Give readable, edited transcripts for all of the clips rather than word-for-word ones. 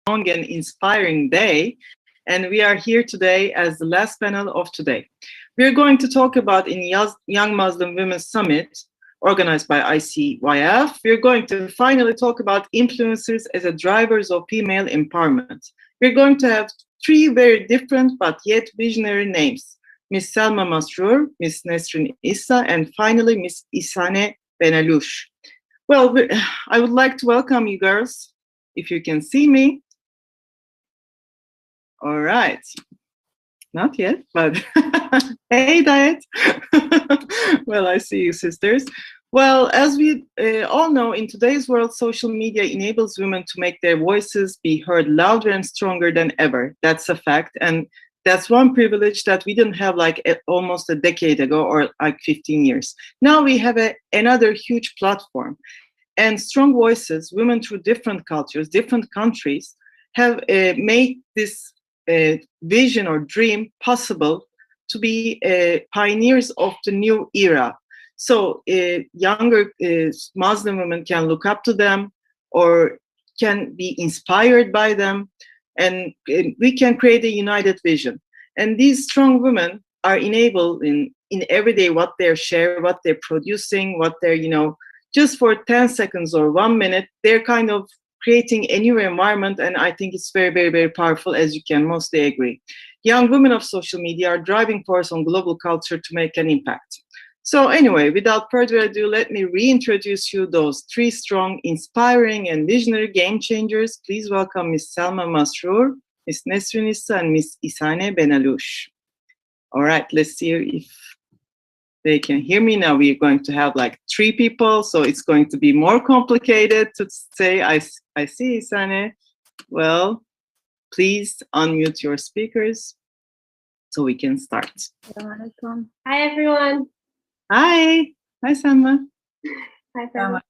and inspiring day. And we are here today as the last panel of today. We are going to talk about in Young Muslim Women's Summit, organized by ICYF. We're going to finally talk about influencers as a drivers of female empowerment. We're going to have three very different but yet visionary names: Miss Selma Masroor, Miss Nesrin Issa, and finally Miss Isane Benalush. Well, I would like to welcome you girls, if you can see me. All right. Not yet, but hey, Diet. Well, I see you, sisters. Well, as we all know, in today's world, social media enables women to make their voices be heard louder and stronger than ever. That's a fact. And that's one privilege that we didn't have like almost a decade ago or like 15 years. Now we have another huge platform. And strong voices, women through different cultures, different countries, have made this vision or dream possible to be pioneers of the new era. So younger Muslim women can look up to them or can be inspired by them, and we can create a united vision. And these strong women are enabled in everyday what they're sharing, what they're producing, what they're, just for 10 seconds or 1 minute, they're kind of creating a new environment. And I think it's very, very, very powerful, as you can mostly agree. Young women of social media are driving force on global culture to make an impact. So anyway, without further ado, let me reintroduce you those three strong, inspiring, and visionary game changers. Please welcome Ms. Selma Masroor, Ms. Nesrin Issa, and Ms. Isane Benalush. All right, let's see if they can hear me now. We're going to have like three people, so it's going to be more complicated to say, I see, Isane. Well, please unmute your speakers so we can start. Hi, everyone. Hi. Hi, Selma. Hi, Selma.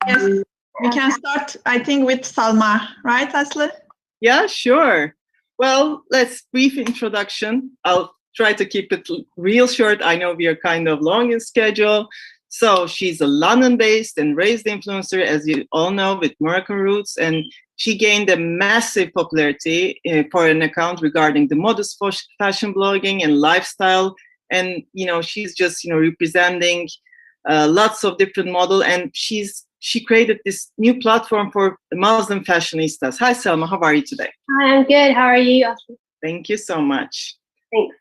Yes, we can start, I think, with Salma, right, Aslı? Yeah, sure. Well, let's brief introduction. I'll try to keep it real short. I know we are kind of long in schedule. So she's a London-based and raised influencer, as you all know, with Moroccan roots. And she gained a massive popularity for an account regarding the modest fashion blogging and lifestyle. And, she's just, representing lots of different models. And she created this new platform for Muslim fashionistas. Hi, Selma. How are you today? Hi, I'm good. How are you, Aslı? Thank you so much. Thanks.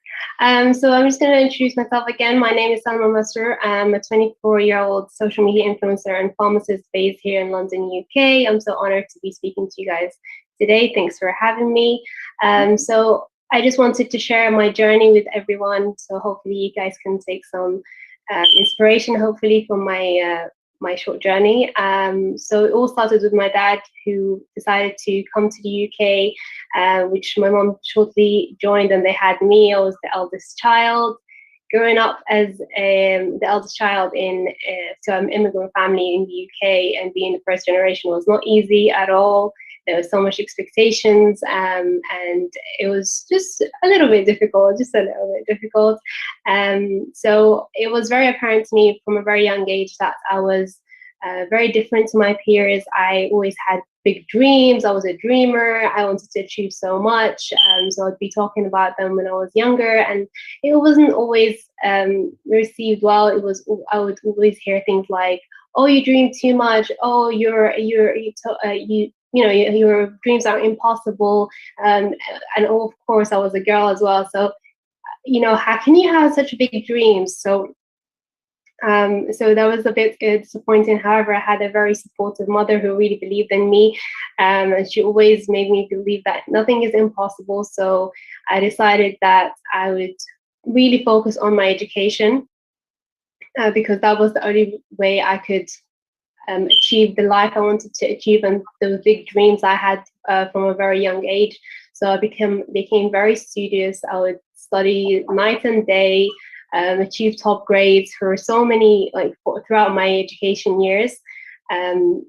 So I'm just going to introduce myself again. My name is Selma Masroor. I'm a 24-year-old social media influencer and pharmacist based here in London, UK. I'm so honored to be speaking to you guys today. Thanks for having me. So I just wanted to share my journey with everyone. So hopefully you guys can take some inspiration, hopefully, from my short journey. So it all started with my dad, who decided to come to the UK, which my mom shortly joined, and they had me. I was the eldest child. Growing up as the eldest child in an immigrant family in the UK and being the first generation was not easy at all. There was so much expectations, and it was just a little bit difficult, So it was very apparent to me from a very young age that I was very different to my peers. I always had big dreams. I was a dreamer. I wanted to achieve so much. So I'd be talking about them when I was younger, and it wasn't always received well. I would always hear things like, "Oh, you dream too much. Oh, your dreams are impossible." And of course, I was a girl as well. So, how can you have such big dreams? So that was a bit disappointing. However, I had a very supportive mother who really believed in me, and she always made me believe that nothing is impossible. So I decided that I would really focus on my education because that was the only way I could achieve the life I wanted to achieve and those big dreams I had from a very young age. So I became very studious. I would study night and day, achieve top grades for so many, throughout my education years. And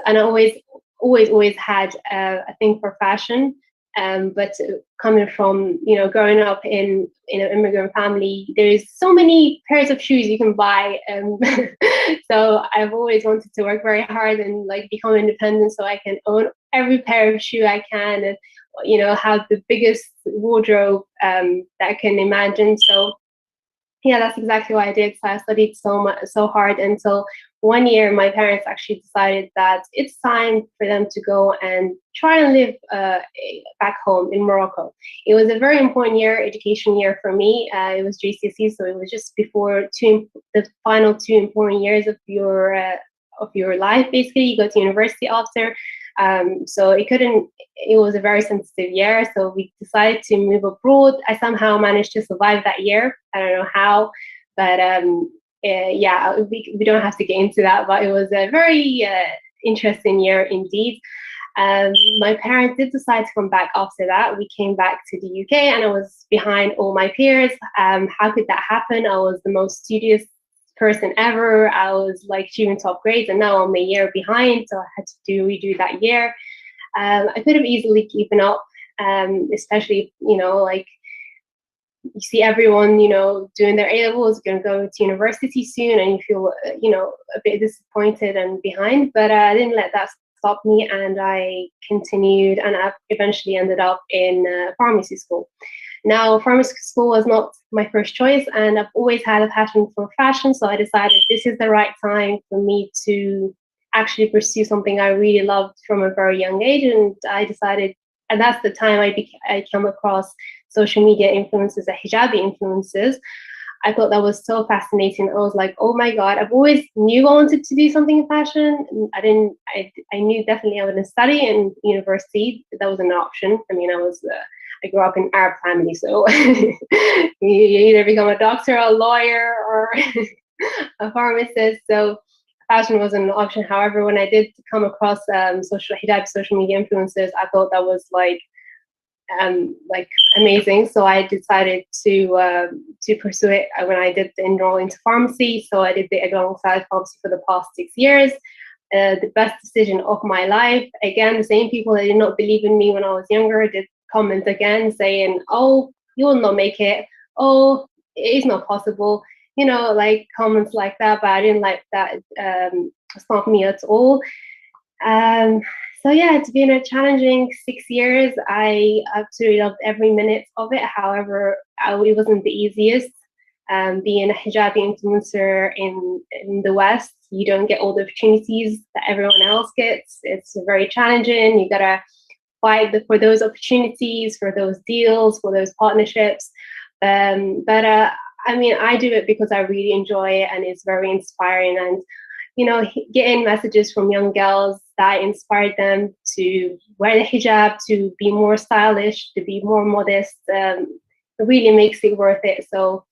I always had a thing for fashion. But coming from, growing up in an immigrant family, there's so many pairs of shoes you can buy. So I've always wanted to work very hard and like become independent so I can own every pair of shoe I can, and have the biggest wardrobe that I can imagine. So yeah, that's exactly what I did. So I studied so hard until one year my parents actually decided that it's time for them to go and try and live back home in Morocco. It was a very important education year for me. It was GCSE, so it was just before the final 2 important years of your life. Basically, you go to university after. So it was a very sensitive year. So we decided to move abroad. I somehow managed to survive that year. I don't know how, but yeah, we don't have to get into that, but it was a very interesting year indeed. My parents did decide to come back after that. We came back to the UK and I was behind all my peers. How could that happen? I was the most studious person ever. I was like achieving top grades, and now I'm a year behind, so I had to redo that year. I could have easily keeping up, especially like you see everyone doing their A-levels, going to go to university soon, and you feel a bit disappointed and behind. But I didn't let that stop me, and I continued, and I eventually ended up in pharmacy school. Now, pharmacy school was not my first choice, and I've always had a passion for fashion, so I decided this is the right time for me to actually pursue something I really loved from a very young age. And I decided, and that's the time I came across social media influencers, the hijabi influencers. I thought that was so fascinating. I was like, oh my God, I've always knew I wanted to do something in fashion. I knew definitely I wouldn't study in university. That wasn't an option. I mean, I grew up in an Arab family, so you either become a doctor, a lawyer, or a pharmacist. So fashion wasn't an option. However, when I did come across social media influencers, I thought that was like amazing. So I decided to pursue it when I did enroll into pharmacy. So I did it alongside pharmacy for the past 6 years. The best decision of my life. Again, the same people that did not believe in me when I was younger did comment again saying, oh, you will not make it. Oh, it's not possible. Like comments like that, but I didn't like that. It's not me at all. So yeah, it's been a challenging 6 years. I absolutely loved every minute of it. However, it wasn't the easiest. Being a hijabi influencer in the West, you don't get all the opportunities that everyone else gets. It's very challenging. You gotta fight for those opportunities, for those deals, for those partnerships. But I mean, I do it because I really enjoy it, and it's very inspiring. And getting messages from young girls that inspired them to wear the hijab, to be more stylish, to be more modest, it really makes it worth it. So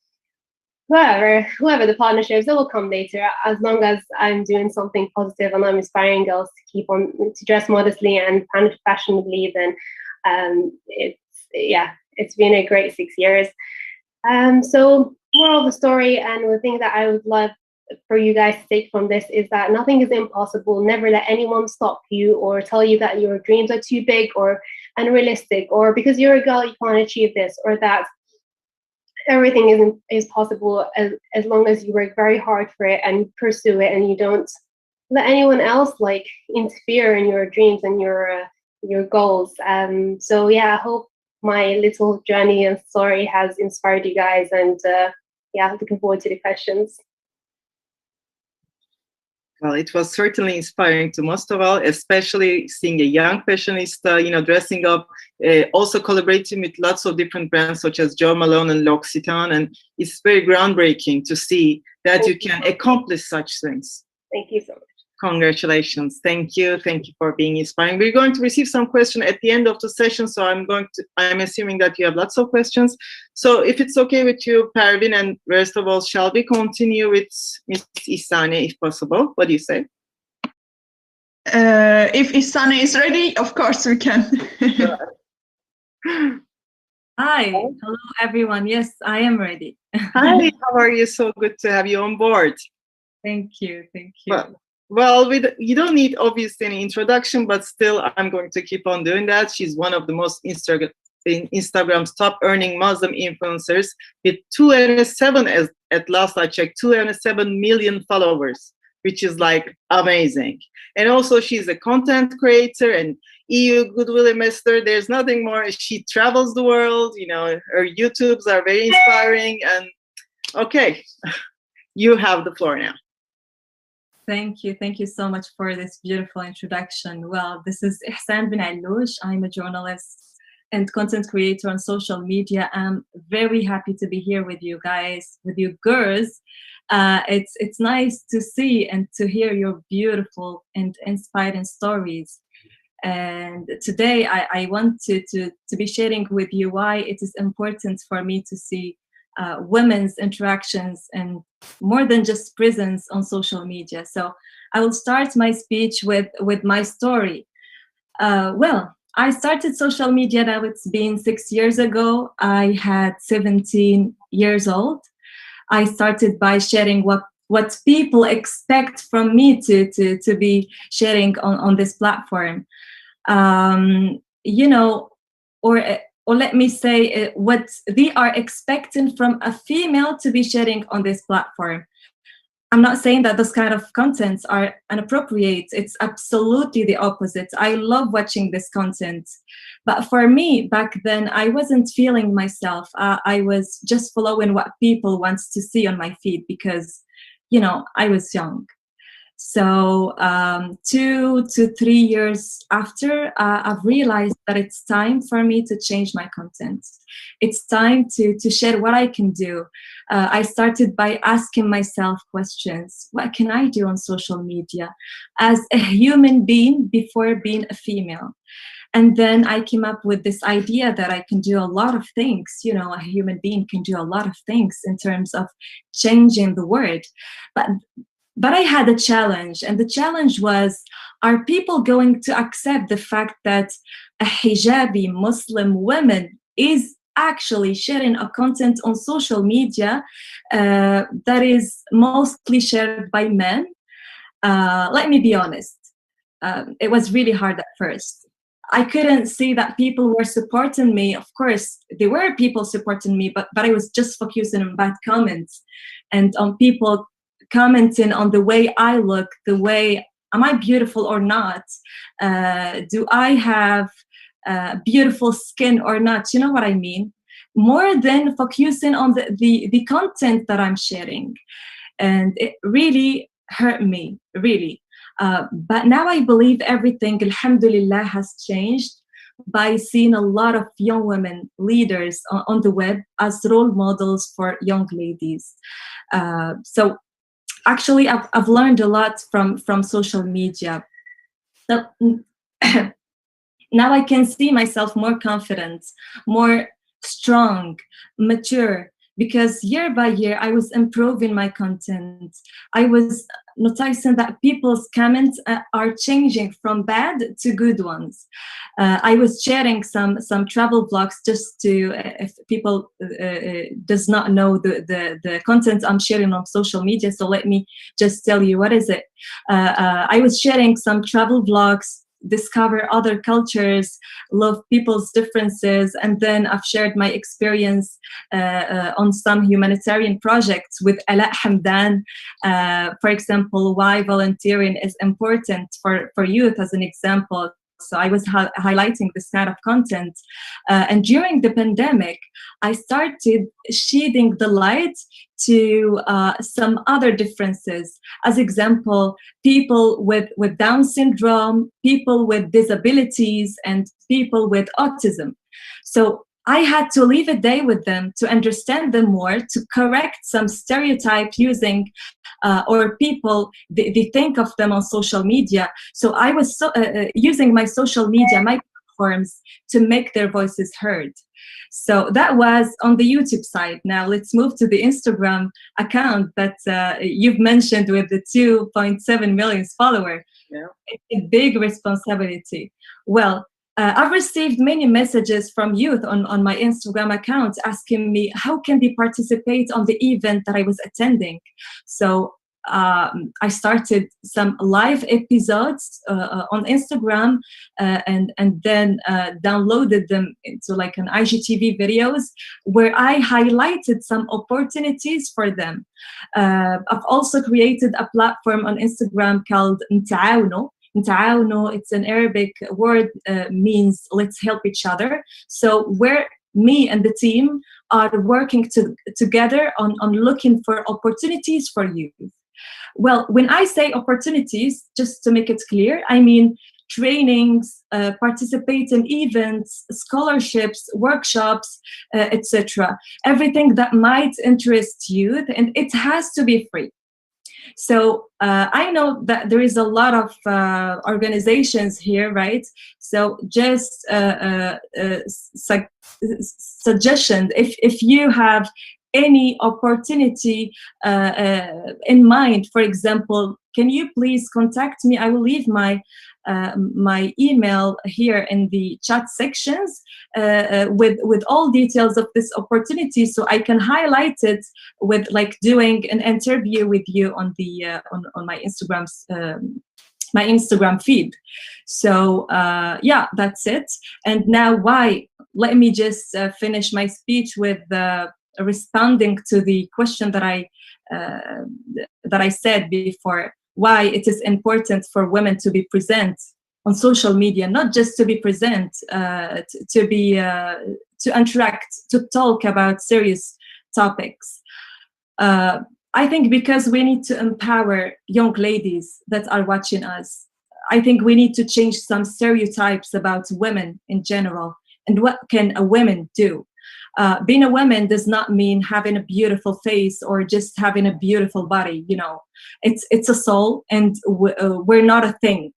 whoever the partnerships, they will come later, as long as I'm doing something positive and I'm inspiring girls to dress modestly and fashionably, then it's been a great 6 years. So moral of the story, and the thing that I would love for you guys to take from this is that nothing is impossible. Never let anyone stop you or tell you that your dreams are too big or unrealistic, or because you're a girl you can't achieve this or that. Everything is possible as long as you work very hard for it and pursue it, and you don't let anyone else like interfere in your dreams and your goals. So yeah, I hope my little journey and story has inspired you guys, and looking forward to the questions. Well, it was certainly inspiring to most of all, especially seeing a young fashionista, dressing up, also collaborating with lots of different brands such as Jo Malone and L'Occitane. And it's very groundbreaking to see that you can accomplish such things. Thank you so much. Congratulations. Thank you. Thank you for being inspiring. We're going to receive some questions at the end of the session, so I'm assuming that you have lots of questions. So if it's okay with you, Pervin, and first of all, shall we continue with Ms. Ihsane, if possible? What do you say? If Ihsane is ready, of course we can. Hi, hello everyone. Yes, I am ready. Hi, how are you? So good to have you on board. Thank you. Well, Well, you don't need obviously any introduction, but still, I'm going to keep on doing that. She's one of the most Instagram's top earning Muslim influencers with 207, as at last I checked, 207 million followers, which is like amazing. And also, she's a content creator and EU Goodwill Ambassador. There's nothing more. She travels the world. You know, her YouTubes are very inspiring. And okay, you have the floor now. Thank you. Thank you so much for this beautiful introduction. Well, this is Ihsan bin Alloush. I'm a journalist and content creator on social media. I'm very happy to be here with you guys, with you girls. It's nice to see and to hear your beautiful and inspiring stories. And today I want to be sharing with you why it is important for me to see women's interactions and more than just presence on social media. So I will start my speech with my story. Well, I started social media now, it's been 6 years ago. I had 17 years old. I started by sharing what people expect from me to be sharing on this platform. You know, or let me say what they are expecting from a female to be sharing on this platform. I'm not saying that those kind of contents are inappropriate. It's absolutely the opposite. I love watching this content. But for me, back then, I wasn't feeling myself. I was just following what people want to see on my feed because, you know, I was young. So 2 to 3 years after, I've realized that it's time for me to change my content. It's time to share what I can do. I started by asking myself questions. What can I do on social media as a human being before being a female? And then I came up with this idea that I can do a lot of things. You know, a human being can do a lot of things in terms of changing the world. But I had a challenge, and the challenge was, are people going to accept the fact that a hijabi Muslim woman is actually sharing a content on social media that is mostly shared by men? Let me be honest. It was really hard at first. I couldn't see that people were supporting me. Of course, there were people supporting me, but I was just focusing on bad comments and on people commenting on the way I look, the way, am I beautiful or not? Do I have beautiful skin or not? You know what I mean? More than focusing on the content that I'm sharing. And it really hurt me, really. But now I believe everything, alhamdulillah, has changed by seeing a lot of young women leaders on the web as role models for young ladies. So actually, I've learned a lot from social media. So now I can see myself more confident, more strong, mature, because year by year I was improving my content. I was noticing that people's comments are changing from bad to good ones. I was sharing some travel vlogs just to, if people does not know the content I'm sharing on social media, so let me just tell you what is it. I was sharing some travel vlogs, discover other cultures, love people's differences, and then I've shared my experience on some humanitarian projects with Ala Hamdan. For example, why volunteering is important for youth as an example. So I was highlighting this kind of content. And during the pandemic, I started shedding the light to some other differences. As example, people with Down syndrome, people with disabilities, and people with autism. So I had to live a day with them to understand them more, to correct some stereotype using or people, they think of them on social media. So I was using my social media, my platforms, to make their voices heard. So that was on the YouTube side. Now let's move to the Instagram account that you've mentioned with the 2.7 million followers. Yeah. It's a big responsibility. Well, I've received many messages from youth on my Instagram account asking me how can they participate on the event that I was attending. So I started some live episodes on Instagram, and then downloaded them into like an IGTV videos where I highlighted some opportunities for them. I've also created a platform on Instagram called Ntaawno. Ntaawno, it's an Arabic word, means let's help each other. So where me and the team are working together on looking for opportunities for youth. Well, when I say opportunities, just to make it clear, I mean trainings, participate in events, scholarships, workshops, etc. Everything that might interest youth, and it has to be free. So I know that there is a lot of organizations here, right? So just suggestions, if you have any opportunity in mind, for example, can you please contact me? I will leave my my email here in the chat sections with all details of this opportunity, so I can highlight it with like doing an interview with you on the on my Instagram's my Instagram feed. So yeah, that's it. And now let me just finish my speech with responding to the question that I said before, why it is important for women to be present on social media, not just to be present, to be to interact, to talk about serious topics. I think because we need to empower young ladies that are watching us. I think we need to change some stereotypes about women in general, and what can a woman do. Being a woman does not mean having a beautiful face or just having a beautiful body. You know, it's a soul, and we're not a thing.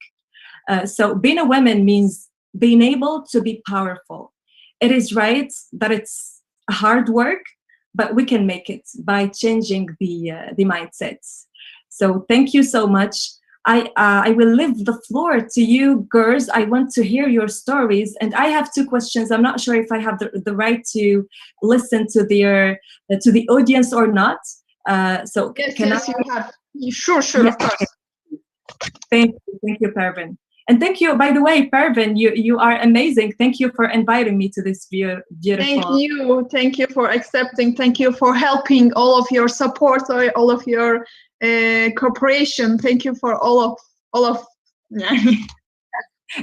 So being a woman means being able to be powerful. It is right that it's hard work, but we can make it by changing the mindsets. So thank you so much. I will leave the floor to you, girls. I want to hear your stories, and I have two questions. I'm not sure if I have the right to listen to the audience or not. So yes, can yes, I? you have. Sure, Yes. of course. Thank you, Pervin. And thank you, by the way, Pervin, you are amazing. Thank you for inviting me to this beautiful. Thank you for accepting. Thank you for helping, all of your support, all of your cooperation. Thank you for all of.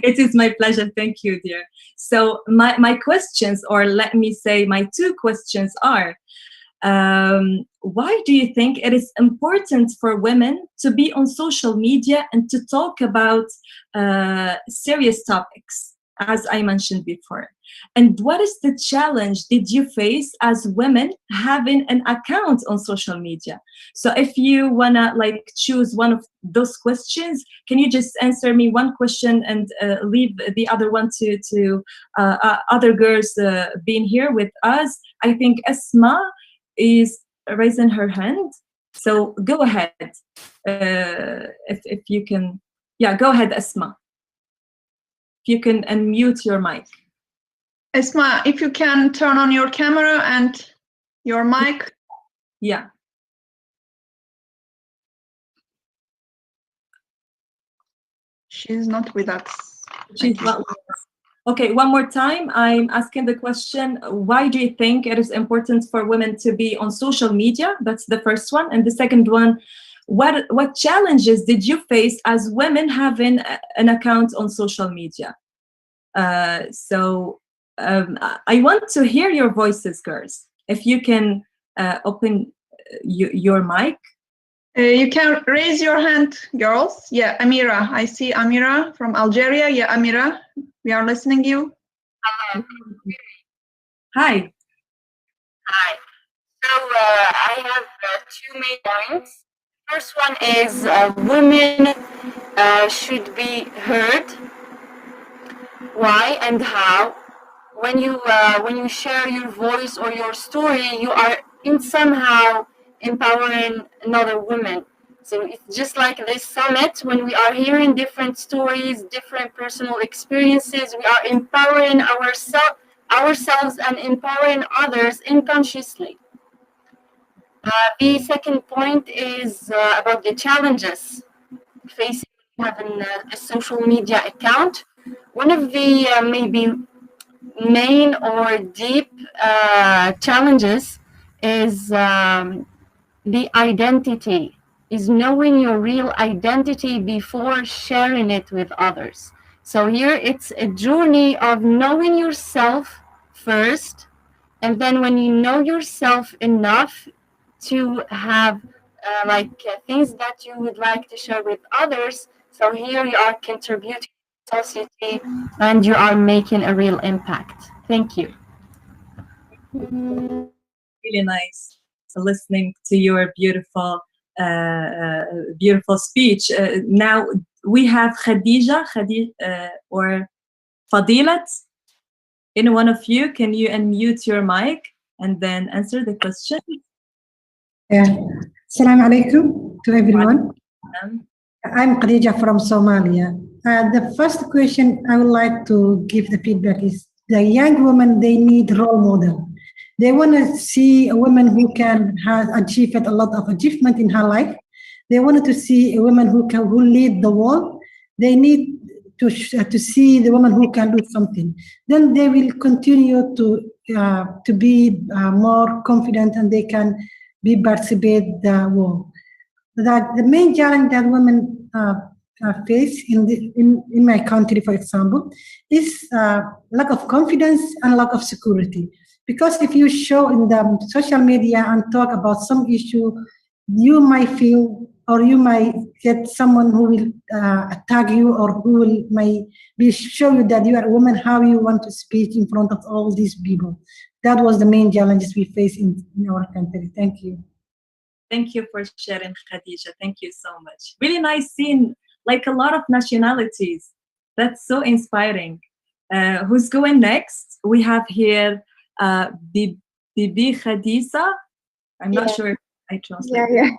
It is my pleasure. Thank you, dear. So my questions, or let me say my two questions are, why do you think it is important for women to be on social media and to talk about serious topics, as I mentioned before? And what is the challenge did you face as women having an account on social media? So if you wanna like choose one of those questions, can you just answer me one question and leave the other one to other girls being here with us? I think Esma is raising her hand, so go ahead. If you can, yeah, go ahead, Esma. If you can unmute your mic. Esma, if you can turn on your camera and your mic. Yeah. She's not with us. She's not with us. Okay, one more time. I'm asking the question, why do you think it is important for women to be on social media? That's the first one. And the second one, what challenges did you face as women having an account on social media? I want to hear your voices, girls. If you can open your mic. You can raise your hand, girls. Yeah, Amira. I see Amira from Algeria. Yeah, Amira, we are listening to you. Hello. Hi. Hi. So I have two main points. First one is women should be heard. Why and how? When you share your voice or your story, you are somehow empowering another woman. So it's just like this summit, when we are hearing different stories, different personal experiences, we are empowering ourselves and empowering others unconsciously. The second point is about the challenges facing having a social media account. One of the maybe main or deep challenges is the identity, is knowing your real identity before sharing it with others. So here it's a journey of knowing yourself first, and then when you know yourself enough to have things that you would like to share with others. So here you are contributing to society and you are making a real impact. Thank you. Really nice listening to your beautiful speech. Now we have Khadija, or Fadilat. Any one of you, can you unmute your mic and then answer the question? Assalamu alaikum to everyone. I'm Khadija from Somalia. The first question I would like to give the feedback is the young women, they need role model. They want to see a woman who has achieved a lot of achievement in her life. They wanted to see a woman who lead the world. They need to see the woman who can do something. Then they will continue to be more confident and they can participate the world. That the main challenge that women face in my country, for example, is lack of confidence and lack of security. Because if you show in the social media and talk about some issue, you might feel, or you might get someone who will attack you, or who might show you that you are a woman, how you want to speak in front of all these people. That was the main challenges we face in our country. Thank you. Thank you for sharing, Khadija. Thank you so much. Really nice seeing like a lot of nationalities. That's so inspiring. Who's going next? We have here Bibi Khadisa. I'm not sure if I translate. Yeah.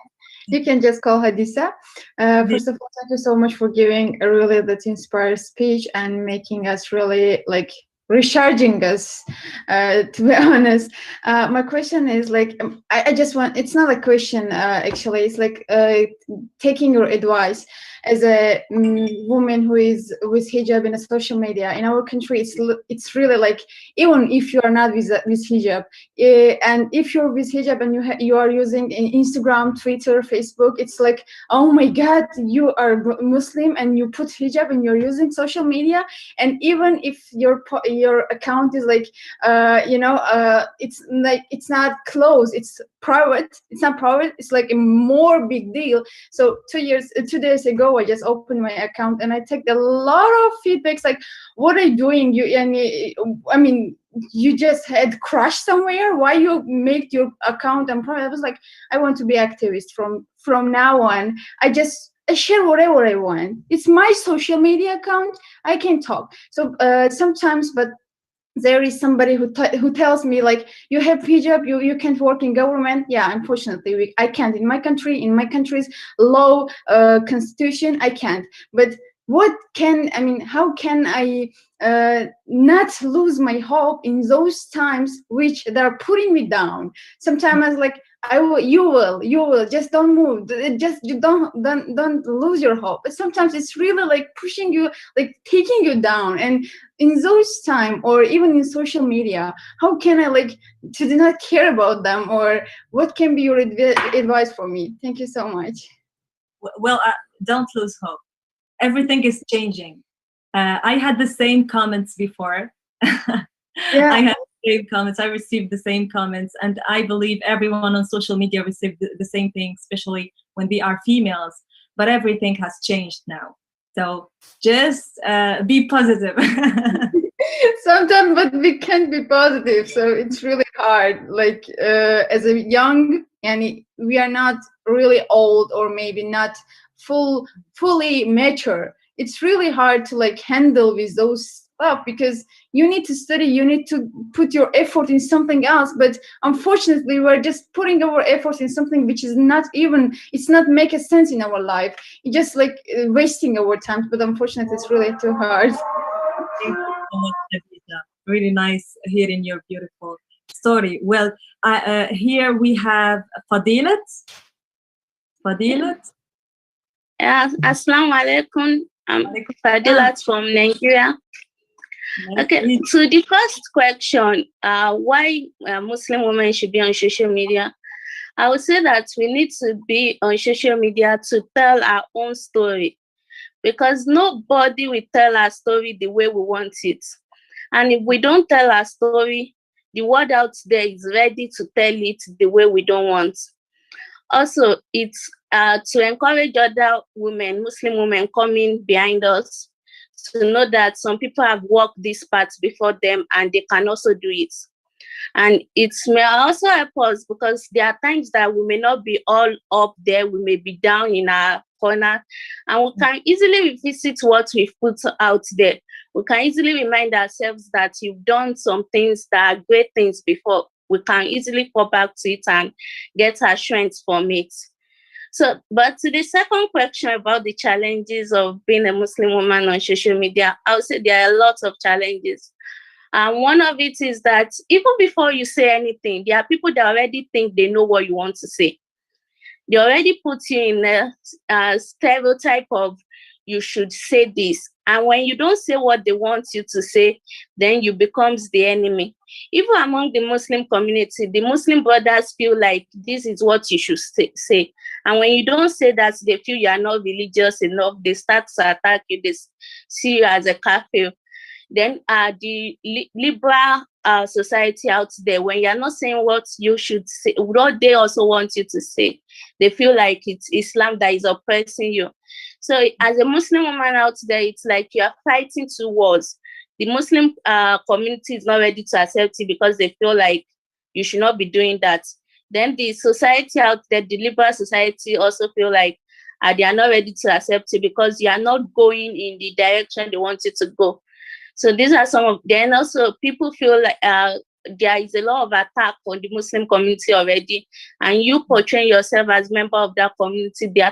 You can just call Hadisa. First of all, thank you so much for giving a really that inspired speech and making us really like recharging us, to be honest. My question is like, I just want, it's not a question actually, it's like taking your advice as a woman who is with hijab in a social media. In our country, it's really like, even if you are not with hijab, and if you're with hijab and you are using Instagram, Twitter, Facebook, it's like, oh my God, you are Muslim and you put hijab and you're using social media. And even if your account is like, it's like, it's not closed, it's private, it's not private, it's like a more big deal. So 2 days ago, I just opened my account and I take a lot of feedbacks like, what are you doing? You just had crashed somewhere. Why you make your account and private? I was like, I want to be activist from now on. I share whatever I want. It's my social media account. I can talk. So sometimes, but there is somebody who tells me like, you have hijab, you can't work in government. Yeah, unfortunately, I can't. In my country's law, constitution, I can't. But how can I not lose my hope in those times which they're putting me down? Sometimes I was like, you will just don't move, just you don't lose your hope. But sometimes it's really like pushing you, like taking you down. And in those time, or even in social media, how can I like to do not care about them? Or what can be your advice for me? Thank you so much. Well, don't lose hope. Everything is changing. I had the same comments before. Yeah. I had the same comments. I received the same comments, and I believe everyone on social media received the same thing, especially when they are females. But everything has changed now. So just be positive. Sometimes, but we can't be positive. So it's really hard. Like as a young, and we are not really old, or maybe not fully mature. It's really hard to like handle with those stuff, because you need to study, you need to put your effort in something else. But unfortunately, we're just putting our efforts in something which is not even, it's not making sense in our life. It's just like wasting our time. But unfortunately, it's really too hard. Thank you so much, Nabila. Really nice hearing your beautiful story. Well, here we have Fadilat. Assalamu alaikum. I'm Fadilat from Nigeria. Okay, so the first question, why Muslim women should be on social media? I would say that we need to be on social media to tell our own story, because nobody will tell our story the way we want it. And if we don't tell our story, the world out there is ready to tell it the way we don't want. Also, it's to encourage other women, Muslim women coming behind us, to know that some people have walked this path before them and they can also do it. And it may also help us, because there are times that we may not be all up there, we may be down in our corner, and we can easily revisit what we've put out there. We can easily remind ourselves that you've done some things that are great things before. We can easily fall back to it and get our strength from it. So, but to the second question about the challenges of being a Muslim woman on social media, I would say there are lots of challenges. And one of it is that even before you say anything, there are people that already think they know what you want to say. They already put you in a stereotype of you should say this. And when you don't say what they want you to say, then you becomes the enemy. Even among the Muslim community, the Muslim brothers feel like this is what you should say. And when you don't say that, they feel you are not religious enough. They start to attack you. They see you as a kafir. Then the liberal society out there, when you're not saying what you should say, what they also want you to say, they feel like it's Islam that is oppressing you. So as a Muslim woman out there, it's like you are fighting two wars. The Muslim community is not ready to accept it because they feel like you should not be doing that. Then the society out there, the liberal society, also feel like they are not ready to accept it because you are not going in the direction they want you to go. So these are some of, then also people feel like there is a lot of attack on the Muslim community already, and you portraying yourself as member of that community, they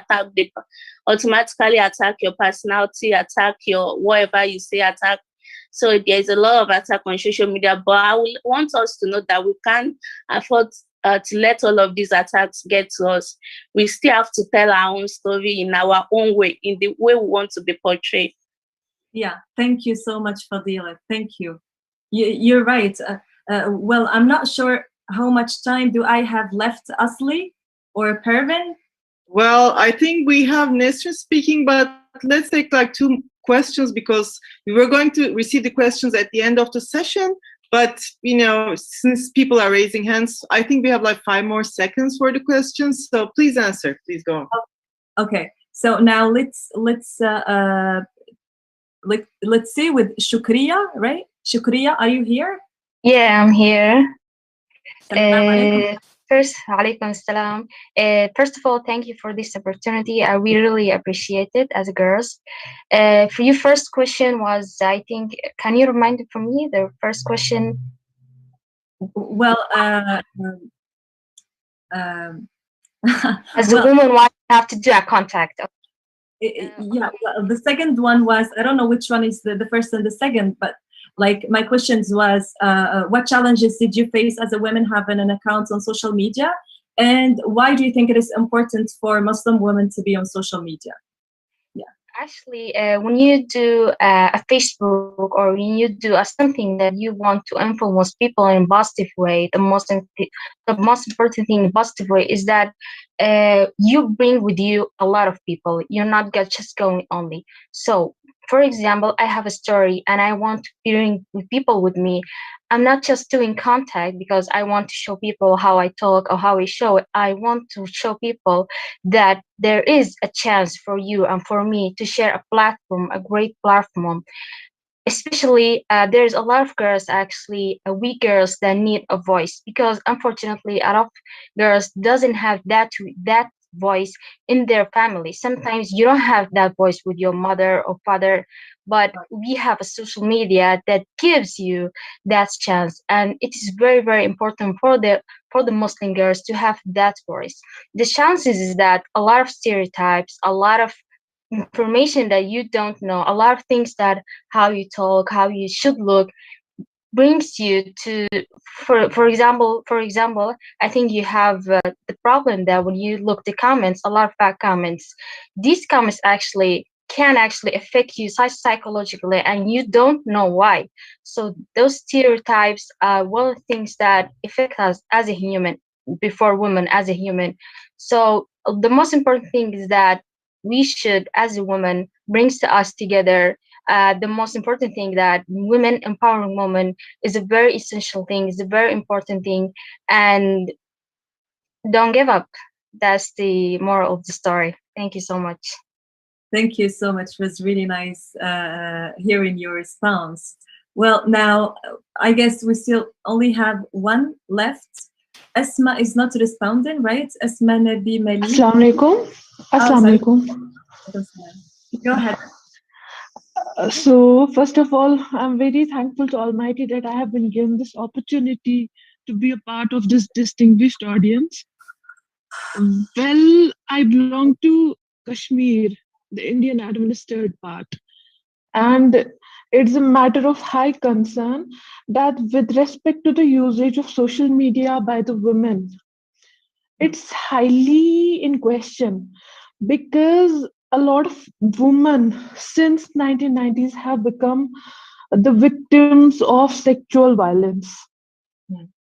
automatically attack your personality, attack your whatever you say, attack. So there's a lot of attack on social media, but I want us to know that we can't afford to let all of these attacks get to us. We still have to tell our own story in our own way, in the way we want to be portrayed. Yeah, thank you so much, Fadila. Thank you. You're right. Well, I'm not sure how much time do I have left, Asli or Pervin? Well, I think we have Nesrin speaking, but let's take like 2 questions because we were going to receive the questions at the end of the session. But, you know, since people are raising hands, I think we have like 5 more seconds for the questions. So please answer. Please go on. Okay. So now let's see with Shukriya, right? Shukriya, are you here? Yeah, I'm here. First, alaikum salam. First of all, thank you for this opportunity. I really appreciate it as a girls. For your first question was, I think, can you remind it for me, the first question? Well, as a woman, why have to do a contact? Yeah, well, the second one was, I don't know which one is the first and the second, but like my questions was, what challenges did you face as a woman having an account on social media? And why do you think it is important for Muslim women to be on social media? Yeah. Actually, when you do a Facebook or when you do something that you want to influence people in a positive way, the most important thing in a positive way is that you bring with you a lot of people. You're not just going only. So, for example, I have a story and I want to bring people with me. I'm not just doing contact because I want to show people how I talk or how I show it. I want to show people that there is a chance for you and for me to share a platform, a great platform. Especially, there's a lot of girls, actually, weak girls that need a voice because unfortunately, a lot of girls doesn't have that voice in their family. Sometimes you don't have that voice with your mother or father, but we have a social media that gives you that chance, and it is very, very important for the Muslim girls to have that voice. The chances is that a lot of stereotypes, a lot of information that you don't know, a lot of things that how you talk, how you should look, brings you to, for example, I think you have the problem that when you look the comments, a lot of bad comments, these comments can actually affect you psychologically, and you don't know why. So those stereotypes are one of the things that affect us as a human, before women as a human. So the most important thing is that we should, as a woman, brings to us together. The most important thing that women empowering women is a very essential thing, is a very important thing, and don't give up. That's the moral of the story. Thank you so much. Thank you so much. It was really nice hearing your response. Well, now I guess we still only have one left. Asma is not responding, right? Asma Nabi Mali. Assalamu alaikum. Assalamu alaikum. Go ahead. So, first of all, I'm very thankful to Almighty that I have been given this opportunity to be a part of this distinguished audience. Well, I belong to Kashmir, the Indian administered part. And it's a matter of high concern that with respect to the usage of social media by the women, it's highly in question, because a lot of women since 1990s have become the victims of sexual violence.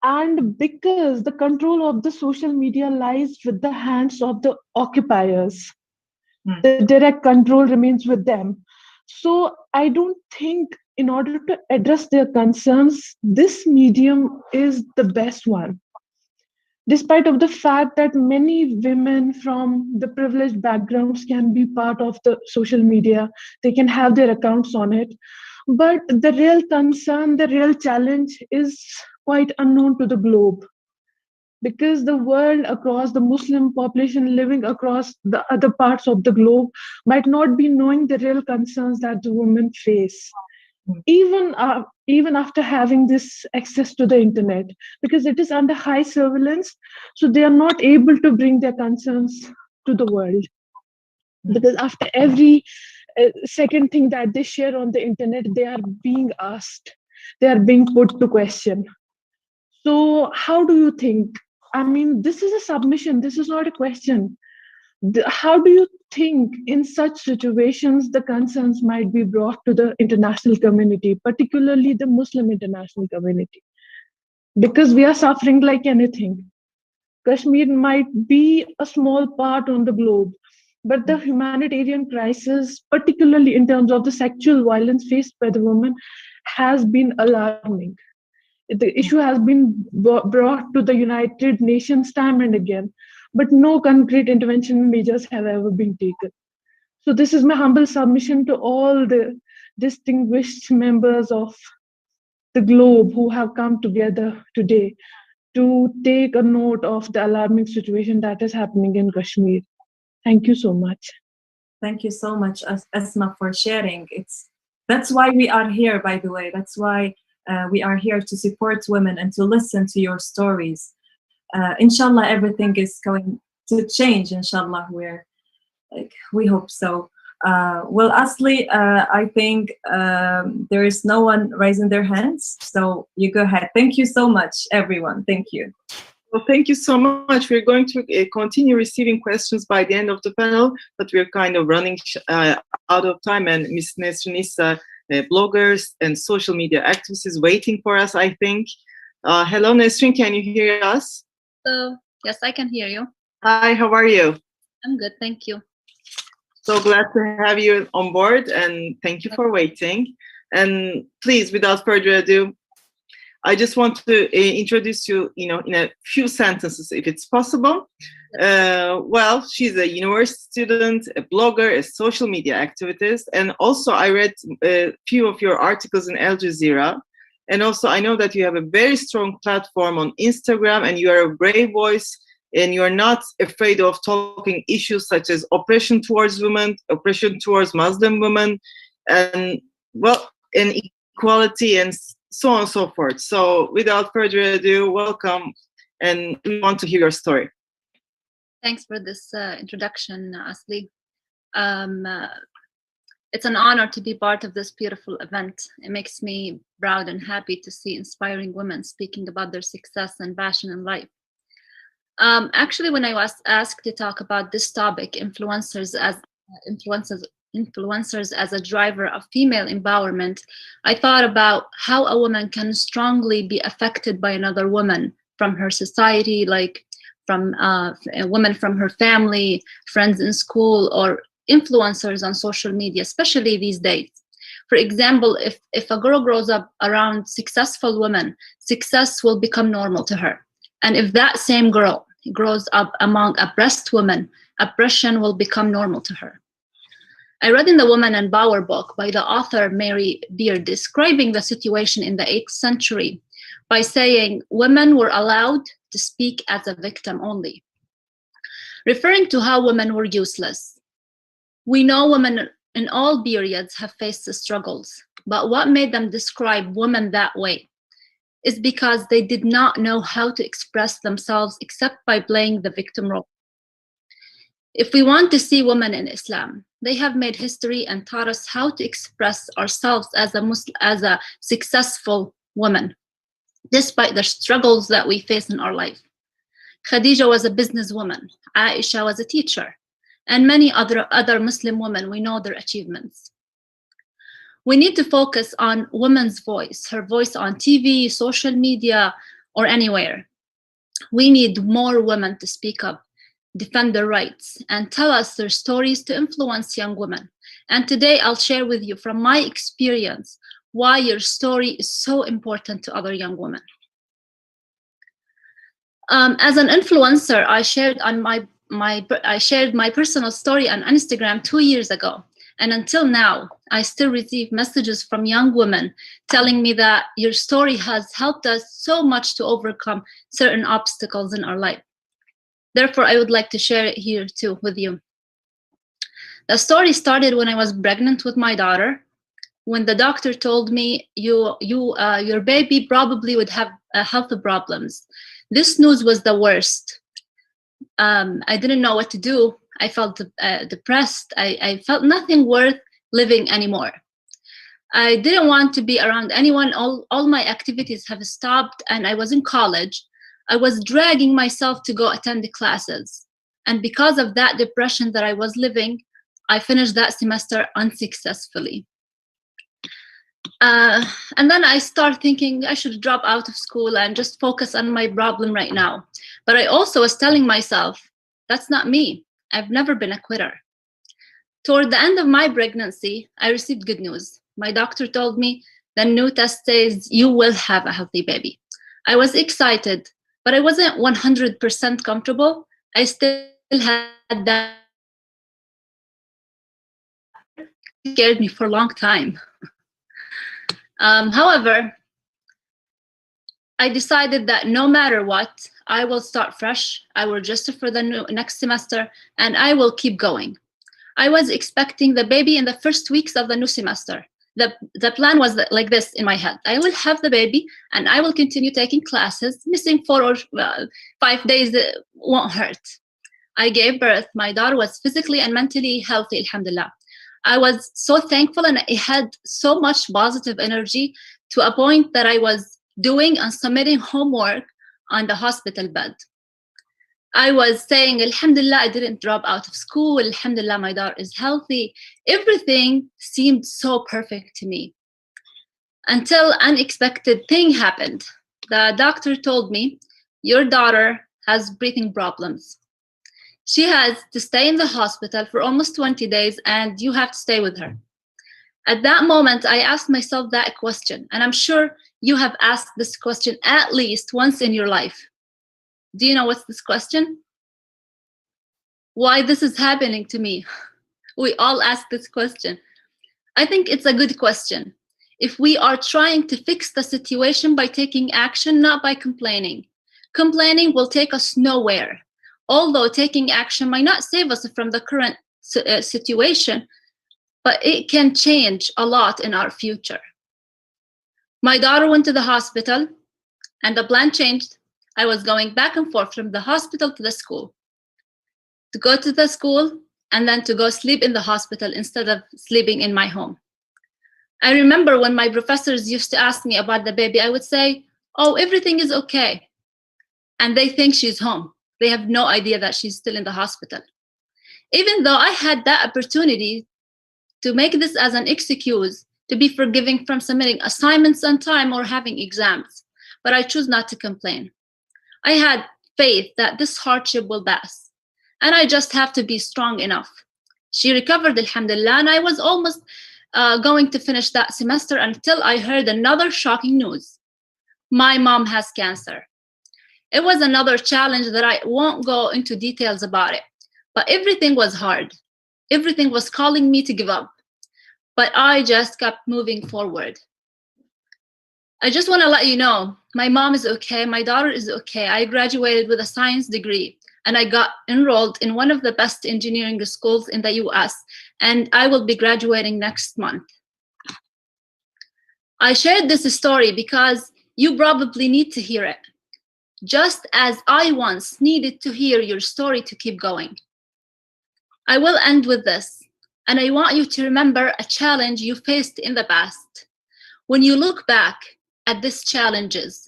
And because the control of the social media lies with the hands of the occupiers, the direct control remains with them. So I don't think in order to address their concerns, this medium is the best one. Despite of the fact that many women from the privileged backgrounds can be part of the social media, they can have their accounts on it, but the real concern, the real challenge is quite unknown to the globe, because the world across, the Muslim population living across the other parts of the globe might not be knowing the real concerns that the women face, even after having this access to the internet, because it is under high surveillance, so they are not able to bring their concerns to the world, because after every second thing that they share on the internet, they are being asked, they are being put to question. So how do you think, I mean, this is a submission, this is not a question. How do you think in such situations the concerns might be brought to the international community, particularly the Muslim international community? Because we are suffering like anything. Kashmir might be a small part on the globe, but the humanitarian crisis, particularly in terms of the sexual violence faced by the women, has been alarming. The issue has been brought to the United Nations time and again, but no concrete intervention measures have ever been taken. So this is my humble submission to all the distinguished members of the globe who have come together today to take a note of the alarming situation that is happening in Kashmir. Thank you so much. Thank you so much, Asma, for sharing. That's why we are here, by the way. That's why we are here to support women and to listen to your stories. Inshallah, everything is going to change. Inshallah, we hope so. Well, Asli, I think there is no one raising their hands, so you go ahead. Thank you so much, everyone. Thank you. Well, thank you so much. We're going to continue receiving questions by the end of the panel, but we're kind of running out of time, and Ms. Nesrin is bloggers and social media activists is waiting for us, I think. Hello, Nesrin, can you hear us? Hello. Yes, I can hear you. Hi, how are you? I'm good, thank you. So glad to have you on board, and thank you for waiting. And please, without further ado, I just want to introduce you, in a few sentences, if it's possible. Well, she's a university student, a blogger, a social media activist, and also I read a few of your articles in Al Jazeera. And also I know that you have a very strong platform on Instagram, and you are a brave voice, and you're not afraid of talking issues such as oppression towards women, oppression towards Muslim women, and equality, and so on and so forth. So without further ado, welcome, and we want to hear your story. Thanks for this introduction, Asli. It's an honor to be part of this beautiful event. It makes me proud and happy to see inspiring women speaking about their success and passion in life. Actually, when I was asked to talk about this topic, influencers as a driver of female empowerment, I thought about how a woman can strongly be affected by another woman from her society, like from a woman from her family, friends in school, or influencers on social media, especially these days. For example, if a girl grows up around successful women, success will become normal to her. And if that same girl grows up among oppressed women, oppression will become normal to her. I read in the Woman and Power book by the author Mary Beard describing the situation in the 8th century by saying women were allowed to speak as a victim only, referring to how women were useless. We know women in all periods have faced struggles, but what made them describe women that way is because they did not know how to express themselves except by playing the victim role. If we want to see women in Islam, they have made history and taught us how to express ourselves as a successful woman, despite the struggles that we face in our life. Khadija was a businesswoman, Aisha was a teacher, and many other Muslim women, we know their achievements. We need to focus on women's voice, her voice on TV, social media, or anywhere. We need more women to speak up, defend their rights, and tell us their stories to influence young women. And today I'll share with you from my experience why your story is so important to other young women. As an influencer, I shared my personal story on Instagram 2 years ago. And until now, I still receive messages from young women telling me that your story has helped us so much to overcome certain obstacles in our life. Therefore, I would like to share it here too with you. The story started when I was pregnant with my daughter, when the doctor told me your baby probably would have health problems. This news was the worst. I didn't know what to do. I felt depressed. I felt nothing worth living anymore. I didn't want to be around anyone. All my activities have stopped, and I was in college. I was dragging myself to go attend the classes. And because of that depression that I was living, I finished that semester unsuccessfully. And then I started thinking I should drop out of school and just focus on my problem right now. But I also was telling myself, that's not me. I've never been a quitter. Toward the end of my pregnancy, I received good news. My doctor told me the new test says you will have a healthy baby. I was excited, but I wasn't 100% comfortable. I still had that. It scared me for a long time. However, I decided that no matter what, I will start fresh. I will register for the next semester, and I will keep going. I was expecting the baby in the first weeks of the new semester. The plan was like this in my head. I will have the baby, and I will continue taking classes. Missing 4 or 5 days won't hurt. I gave birth. My daughter was physically and mentally healthy, alhamdulillah. I was so thankful, and I had so much positive energy to a point that I was doing and submitting homework on the hospital bed. I was saying, alhamdulillah, I didn't drop out of school. Alhamdulillah, my daughter is healthy. Everything seemed so perfect to me. Until an unexpected thing happened. The doctor told me, your daughter has breathing problems. She has to stay in the hospital for almost 20 days, and you have to stay with her. At that moment, I asked myself that question, and I'm sure you have asked this question at least once in your life. Do you know what's this question? Why this is happening to me? We all ask this question. I think it's a good question. If we are trying to fix the situation by taking action, not by complaining. Complaining will take us nowhere. Although taking action might not save us from the current situation, but it can change a lot in our future. My daughter went to the hospital, and the plan changed. I was going back and forth from the hospital to the school. To go to the school, and then to go sleep in the hospital instead of sleeping in my home. I remember when my professors used to ask me about the baby, I would say, oh, everything is okay. And they think she's home. They have no idea that she's still in the hospital. Even though I had that opportunity to make this as an excuse to be forgiving from submitting assignments on time or having exams, but I choose not to complain. I had faith that this hardship will pass, and I just have to be strong enough. She recovered, alhamdulillah, and I was almost going to finish that semester until I heard another shocking news. My mom has cancer. It was another challenge that I won't go into details about it, but everything was hard. Everything was calling me to give up, but I just kept moving forward. I just want to let you know, my mom is okay, my daughter is okay. I graduated with a science degree, and I got enrolled in one of the best engineering schools in the US, and I will be graduating next month. I shared this story because you probably need to hear it, just as I once needed to hear your story to keep going. I will end with this, and I want you to remember a challenge you faced in the past. When you look back at these challenges,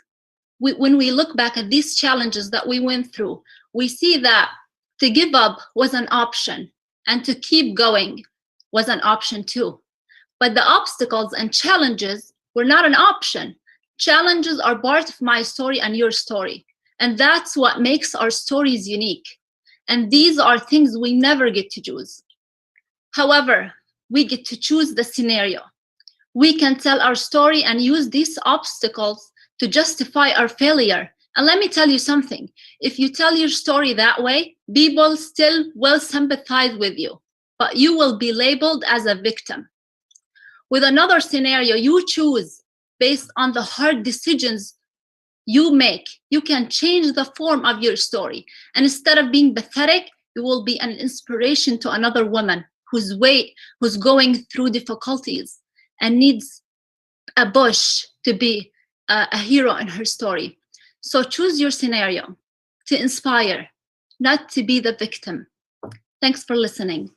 when we look back at these challenges that we went through, we see that to give up was an option, and to keep going was an option too. But the obstacles and challenges were not an option. Challenges are part of my story and your story, and that's what makes our stories unique. And these are things we never get to choose. However, we get to choose the scenario. We can tell our story and use these obstacles to justify our failure. And let me tell you something. If you tell your story that way, people still will sympathize with you, but you will be labeled as a victim. With another scenario you choose based on the hard decisions you make, you can change the form of your story. And instead of being pathetic, you will be an inspiration to another woman who's going through difficulties and needs a push to be a hero in her story. So choose your scenario to inspire, not to be the victim. Thanks for listening.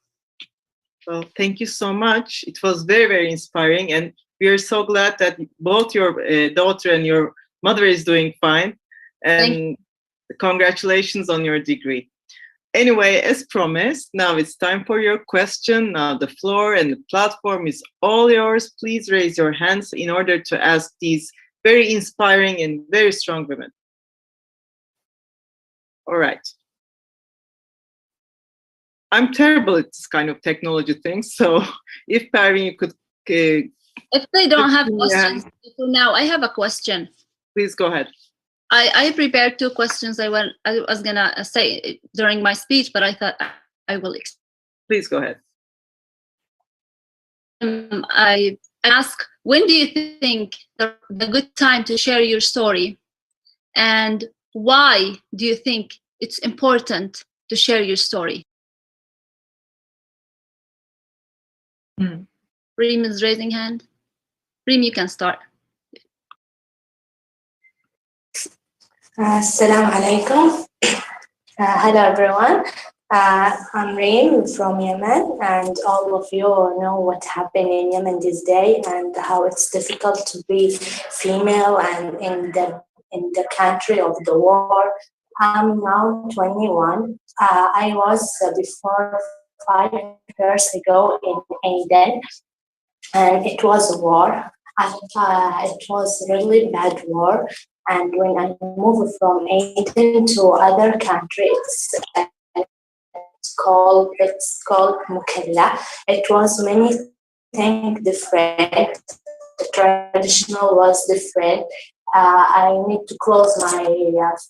Well, thank you so much. It was very, very inspiring. And we are so glad that both your daughter and your mother is doing fine. And congratulations on your degree. Anyway, as promised, now it's time for your question. Now the floor and the platform is all yours. Please raise your hands in order to ask these very inspiring and very strong women. All right. I'm terrible at this kind of technology things, so if Pervin, you could... if they don't have questions, now I have a question. Please go ahead. I prepared 2 questions I was gonna say during my speech, but I thought I will. Please go ahead. I ask, when do you think the good time to share your story, and why do you think it's important to share your story? Reem is raising hand. Reem, you can start. Assalamu alaikum. Hello everyone. I'm Reem from Yemen, and all of you know what happened in Yemen this day and how it's difficult to be female and in the country of the war. I'm now 21. I was before 5 years ago in Aden, and it was a war. It was really bad war. And when I moved from Aden to other countries, it's called Mukalla. It was many things different. The traditional was different. I need to close my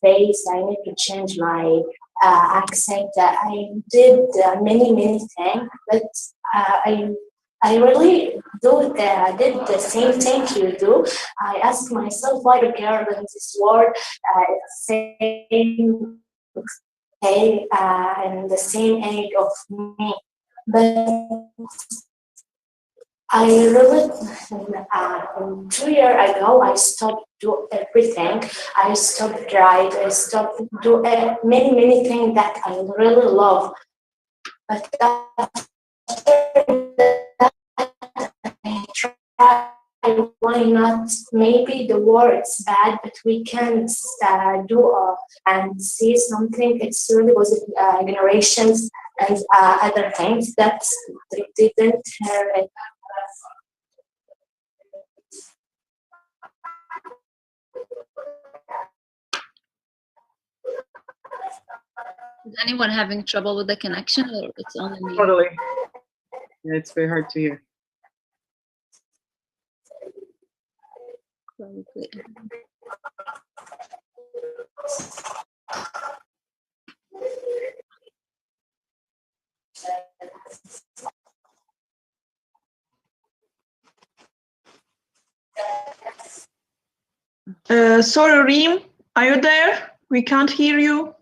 face. I need to change my accent. I did many things, but I really did the same thing you do. I asked myself, why a girl in this world same and the same age of me? But I really, 2 years ago, I stopped do everything. I stopped write. I stopped do many things that I really love. but after that, I tried, why not? Maybe the war is bad, but we can do and see something. It's really positive generations and other things that they didn't hear it. Is anyone having trouble with the connection, or it's only me? Totally. Yeah, it's very hard to hear. Sorry, Reem, are you there? We can't hear you.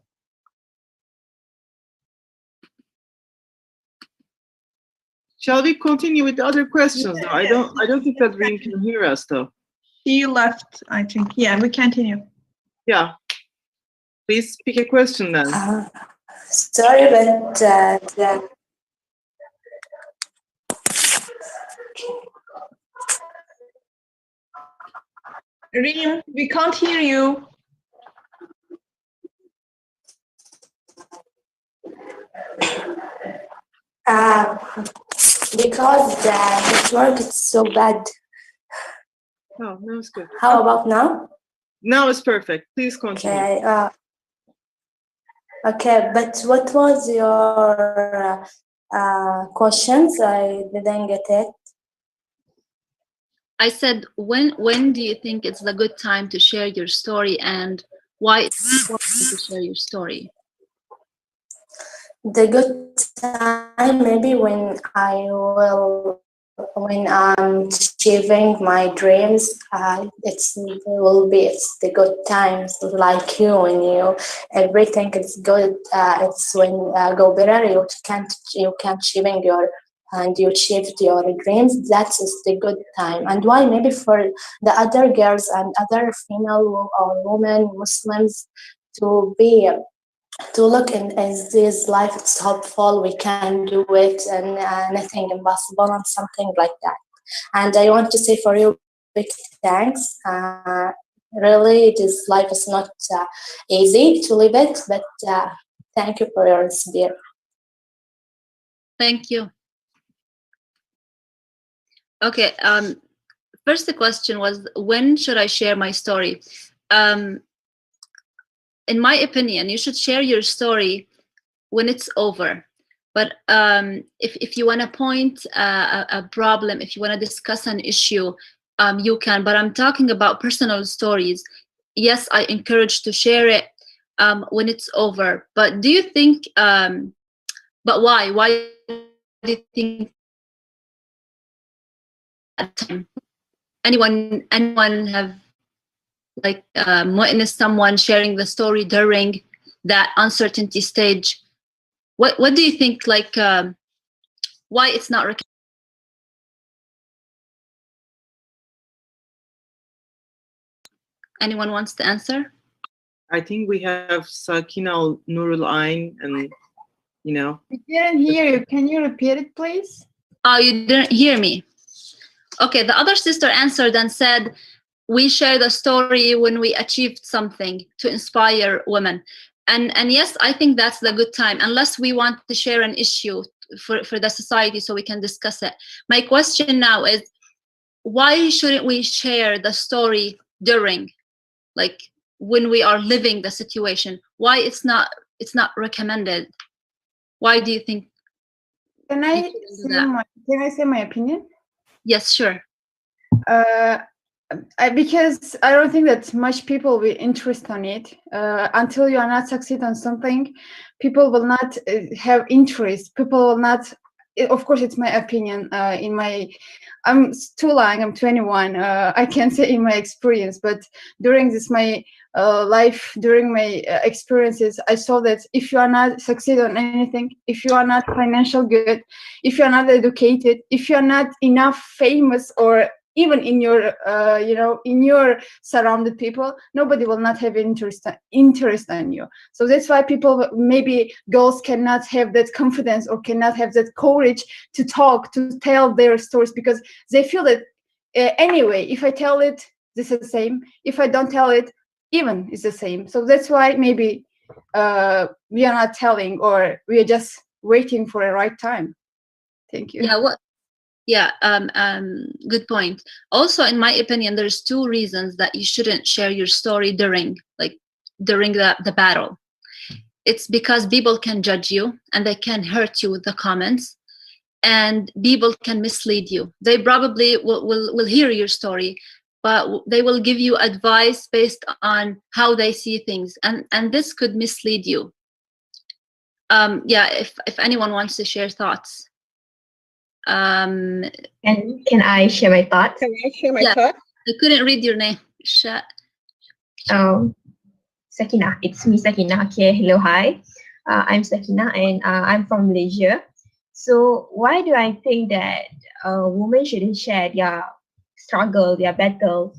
Shall we continue with the other questions? No, I don't think that Reem can hear us though. She left, I think. Yeah, we continue. Yeah. Please pick a question then. Sorry, but Reem, we can't hear you. because the network is so bad. Oh, no, it's good. How about now? Now it's perfect. Please continue. Okay. Okay, but what was your questions? I didn't get it. I said, when do you think it's a good time to share your story, and why it's important to share your story? The good time, maybe when I'm achieving my dreams, it's the good times, like you, when everything is good. It's when go better, you can achieving you achieved your dreams. That is the good time. And why? Maybe for the other girls and other female or women Muslims to look in as this life, it's hopeful, we can do it, and nothing impossible, and something like that. And I want to say for you big thanks. Really, this life is not easy to live it, but thank you for your spirit. Thank you. Okay. First, the question was, when should I share my story? In my opinion, you should share your story when it's over. But if you want to point a problem, if you want to discuss an issue, you can. But I'm talking about personal stories. Yes, I encourage to share it when it's over. But do you think? But why? Why do you think? Anyone have like witnessed someone sharing the story during that uncertainty stage? What do you think? Like why it's not recommended? Anyone wants to answer? I think we have Sakina Nurul Ain, and We didn't hear you. Can you repeat it, please? Oh, you didn't hear me. Okay, the other sister answered and said, we share the story when we achieved something to inspire women. And yes, I think that's the good time, unless we want to share an issue for the society so we can discuss it. My question now is, why shouldn't we share the story during, like when we are living the situation? Why it's not recommended? Why do you think? Can I say my opinion? Yes, sure. Because I don't think that much people will interest on it. Until you are not succeed on something, people will not have interest. People will not. Of course, it's my opinion. I'm too young. I'm 21. I can't say in my experience, but during my life, during my experiences, I saw that if you are not succeed on anything, if you are not financial good, if you are not educated, if you are not enough famous or even in your in your surrounded people, nobody will not have interest in you. So that's why people, maybe girls, cannot have that confidence or cannot have that courage to talk, to tell their stories, because they feel that anyway, if I tell it, this is the same. If I don't tell it, even it's the same. So that's why maybe we are not telling, or we are just waiting for a right time. Thank you. Yeah, good point. Also, in my opinion, there's 2 reasons that you shouldn't share your story during the battle. It's because people can judge you and they can hurt you with the comments, and people can mislead you. They probably will hear your story, but they will give you advice based on how they see things, and this could mislead you. Yeah, if anyone wants to share thoughts. And can I share my thoughts? Can I share my thoughts? I couldn't read your name. Sakina. It's me, Sakina. Okay, hello, hi. I'm Sakina, and I'm from Malaysia. So why do I think that women shouldn't share their struggle, their battles?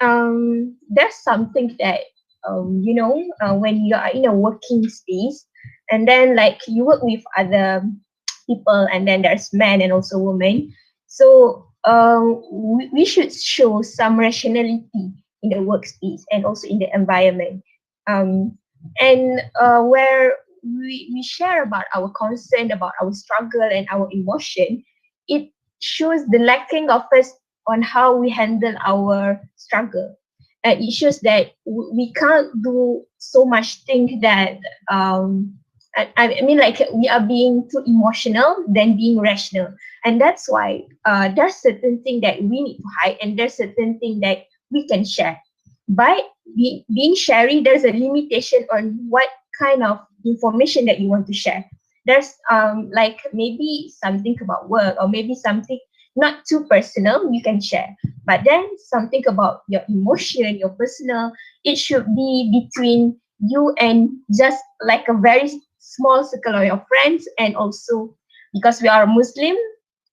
There's something that when you are in a working space, and then like you work with other people, and then there's men and also women. So we should show some rationality in the workspace and also in the environment, and where we share about our concern, about our struggle and our emotion. It shows the lacking of us on how we handle our struggle. It shows that we can't do so much thing that I mean, like, we are being too emotional than being rational. And that's why there's certain thing that we need to hide, and there's certain thing that we can share. By being sharing, there's a limitation on what kind of information that you want to share. There's like maybe something about work, or maybe something not too personal you can share. But then something about your emotion, your personal, it should be between you and just like a very small circle of your friends, and also because we are Muslim,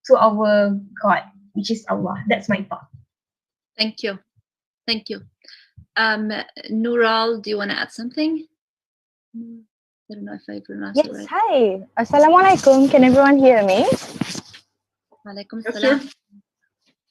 to our God, which is Allah. That's my thought. Thank you. Thank you. Nural, do you want to add something? I don't know if I pronounced it right. Yes, hi. Assalamualaikum. Can everyone hear me? Walaikum salam.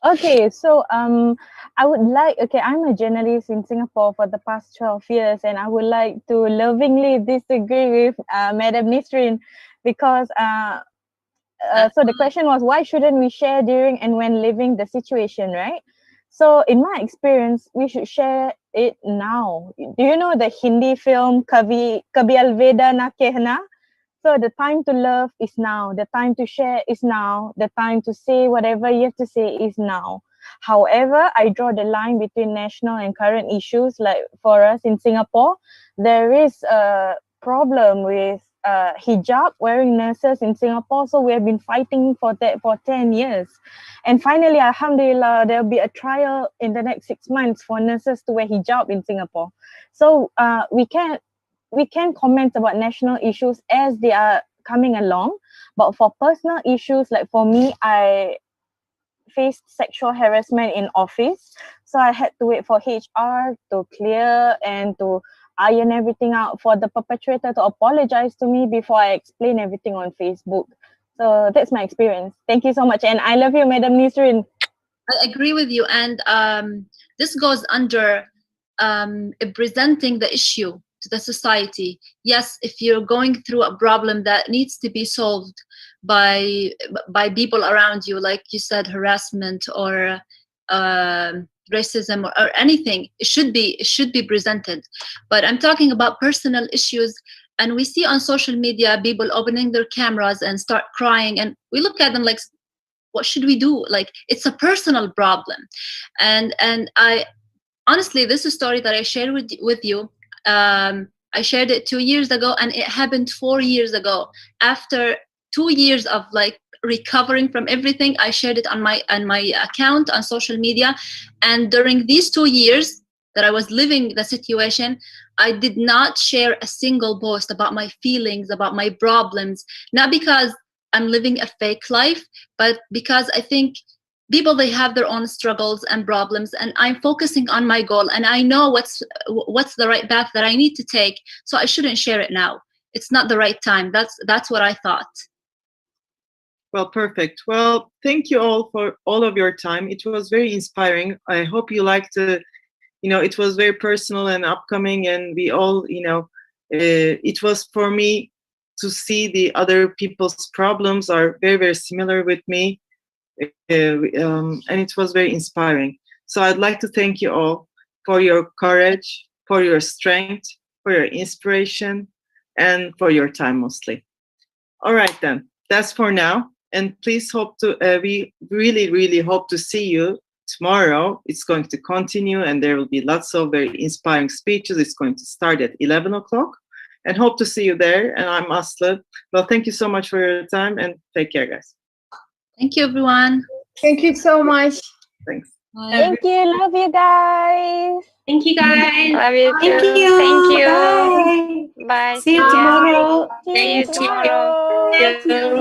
Okay, so I would like, I'm a journalist in Singapore for the past 12 years, and I would like to lovingly disagree with Madam Nisrin, because so the question was, why shouldn't we share during and when living the situation, right? So in my experience, we should share it now. Do you know the Hindi film Kabhi Alvida Na Kehna? So the time to love is now, the time to share is now, the time to say whatever you have to say is now. However, I draw the line between national and current issues. Like for us in Singapore, there is a problem with hijab wearing nurses in Singapore. So we have been fighting for that for 10 years. And finally, alhamdulillah, there'll be a trial in the next 6 months for nurses to wear hijab in Singapore. So we can comment about national issues as they are coming along, but for personal issues, like for me, I faced sexual harassment in office, so I had to wait for HR to clear and to iron everything out, for the perpetrator to apologize to me before I explain everything on Facebook. So that's my experience. Thank you so much, and I love you, Madam Nisrin. I agree with you, and this goes under presenting the issue to the society. Yes, if you're going through a problem that needs to be solved by people around you, like you said, harassment or racism or anything, it should be presented. But I'm talking about personal issues, and we see on social media people opening their cameras and start crying, and we look at them like, what should we do? Like, it's a personal problem. And I honestly, this is a story that I shared with you. I shared it 2 years ago, and it happened 4 years ago. After 2 years of like recovering from everything, I shared it on my account on social media. And during these 2 years that I was living the situation, I did not share a single post about my feelings, about my problems, not because I'm living a fake life, but because I think people, they have their own struggles and problems, and I'm focusing on my goal, and I know what's the right path that I need to take, so I shouldn't share it now. It's not the right time. That's what I thought. Well, perfect. Well, thank you all for all of your time. It was very inspiring. I hope you liked it was very personal and upcoming, and we all, it was for me to see the other people's problems are very, very similar with me. And it was very inspiring. So I'd like to thank you all for your courage, for your strength, for your inspiration, and for your time mostly. All right, then. That's for now. And please we really, really hope to see you tomorrow. It's going to continue, and there will be lots of very inspiring speeches. It's going to start at 11 o'clock, and hope to see you there. And I'm Aslı. Well, thank you so much for your time, and take care, guys. Thank you, everyone. Thank you so much. Thanks. Bye. Thank you. Love you guys. Thank you, guys. Love you Thank too. you. Thank you. Bye. Bye. See you tomorrow. See you tomorrow.